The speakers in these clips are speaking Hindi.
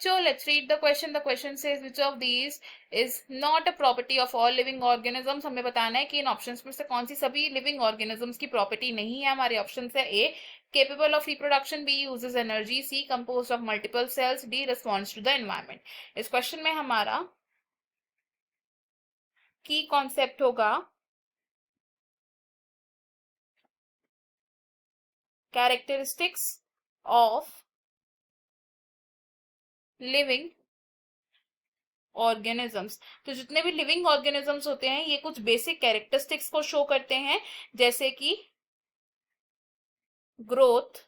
बच्चों, let's read the question. The question says which of these is not a property of all living organisms. हमें बताना है कि इन ऑप्शंस में से कौन सी सभी लिविंग ऑर्गेनिजम्स की प्रॉपर्टी नहीं है. हमारे ऑप्शन है ए capable of reproduction, B uses energy, C composed of multiple cells, D responds to the environment. इस क्वेश्चन में हमारा की कॉन्सेप्ट होगा कैरेक्टरिस्टिक्स ऑफ लिविंग ऑर्गेनिजम्स. तो जितने भी लिविंग ऑर्गेनिजम्स होते हैं ये कुछ बेसिक कैरेक्टरिस्टिक्स को शो करते हैं, जैसे कि growth,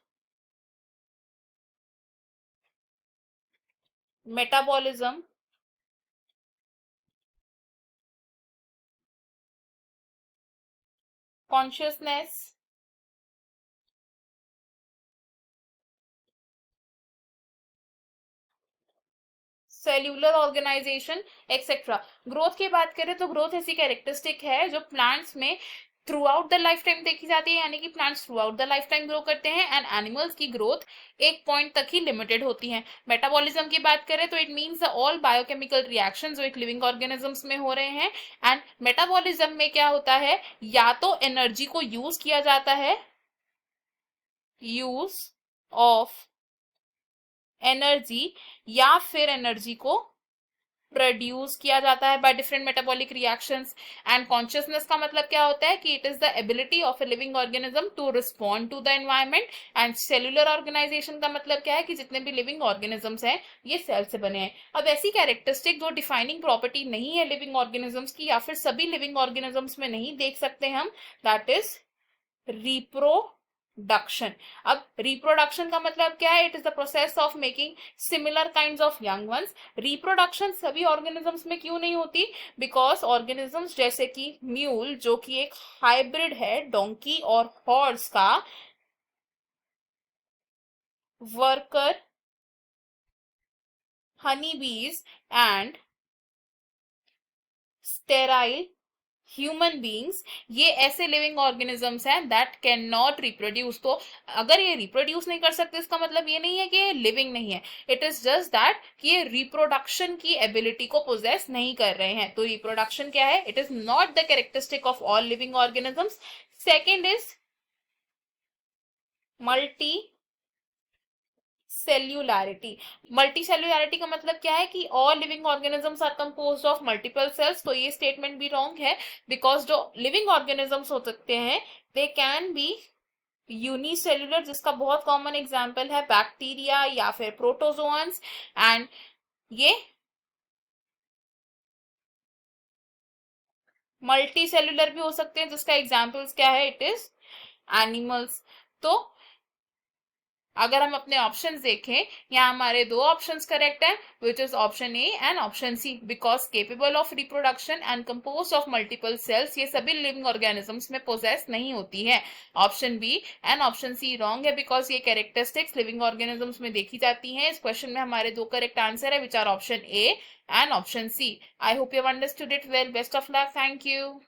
metabolism, consciousness, cellular organization etcetera. Growth की बात करें तो ग्रोथ ऐसी कैरेक्टरिस्टिक है जो प्लांट्स में through out the life time देखी जाती है, यानी कि plants through out the life time grow करते हैं एंड एनिमल्स की ग्रोथ एक पॉइंट तक ही लिमिटेड होती है. मेटाबॉलिज्म की बात करें तो it means all biochemical reactions जो एक लिविंग ऑर्गेनिजम्स में हो रहे हैं. एंड मेटाबॉलिज्म में क्या होता है, या तो एनर्जी को यूज किया जाता है, यूज ऑफ एनर्जी, या फिर एनर्जी को प्रोड्यूस किया जाता है by different metabolic reactions. And consciousness का मतलब क्या होता है कि it is the ability of a living organism to respond to the environment. And cellular organization का मतलब क्या है कि जितने भी लिविंग ऑर्गेनिजम्स हैं ये सेल से बने हैं. अब ऐसी कैरेक्टरिस्टिक जो डिफाइनिंग प्रॉपर्टी नहीं है लिविंग ऑर्गेनिजम्स की, या फिर सभी लिविंग ऑर्गेनिजम्स में नहीं देख सकते हम, दैट इज रिप्रोडक्शन. अब रिप्रोडक्शन का मतलब क्या है, it is the process of making similar kinds of young ones. Reproduction सभी ऑर्गेनिजम्स में क्यों नहीं होती, बिकॉज ऑर्गेनिजम्स जैसे कि म्यूल जो कि एक हाइब्रिड है डोंकी और हॉर्स का, वर्कर हनी बीज एंड स्टेराइल ह्यूमन बींग्स, ये ऐसे लिविंग ऑर्गेनिजम्स हैं दैट कैन नॉट रिप्रोड्यूस. तो अगर ये रिप्रोड्यूस नहीं कर सकते इसका मतलब ये नहीं है कि ये लिविंग नहीं है, इट इज जस्ट दैट कि ये रिप्रोडक्शन की एबिलिटी को पोजेस नहीं कर रहे हैं. तो रिप्रोडक्शन क्या है, it is not the characteristic of all living organisms. Second is multicellularity. Multicellularity का मतलब क्या है कि all living organisms are composed of multiple cells. तो ये स्टेटमेंट भी रॉन्ग है, बिकॉज जो लिविंग ऑर्गेनिजम्स हो सकते हैं दे कैन बी यूनिसेल्यूलर, जिसका बहुत कॉमन एग्जांपल है बैक्टीरिया या फिर प्रोटोजोअन्स. एंड ये मल्टी सेल्यूलर भी हो सकते हैं, जिसका एग्जांपल्स क्या है, इट इज एनिमल्स. तो अगर हम अपने ऑप्शंस देखें, यहाँ हमारे दो ऑप्शंस करेक्ट हैं, which is option A and option C. Because capable of reproduction and composed of multiple cells, ये सभी लिविंग ऑर्गेनिजम्स में पोजेस नहीं होती है. Option B and option C wrong है, बिकॉज ये कैरेक्टरिस्टिक्स लिविंग ऑर्गेनिजम्स में देखी जाती हैं. इस क्वेश्चन में हमारे दो करेक्ट आंसर है, which are option A and option C. I hope you have understood it well. Best of luck. Thank you.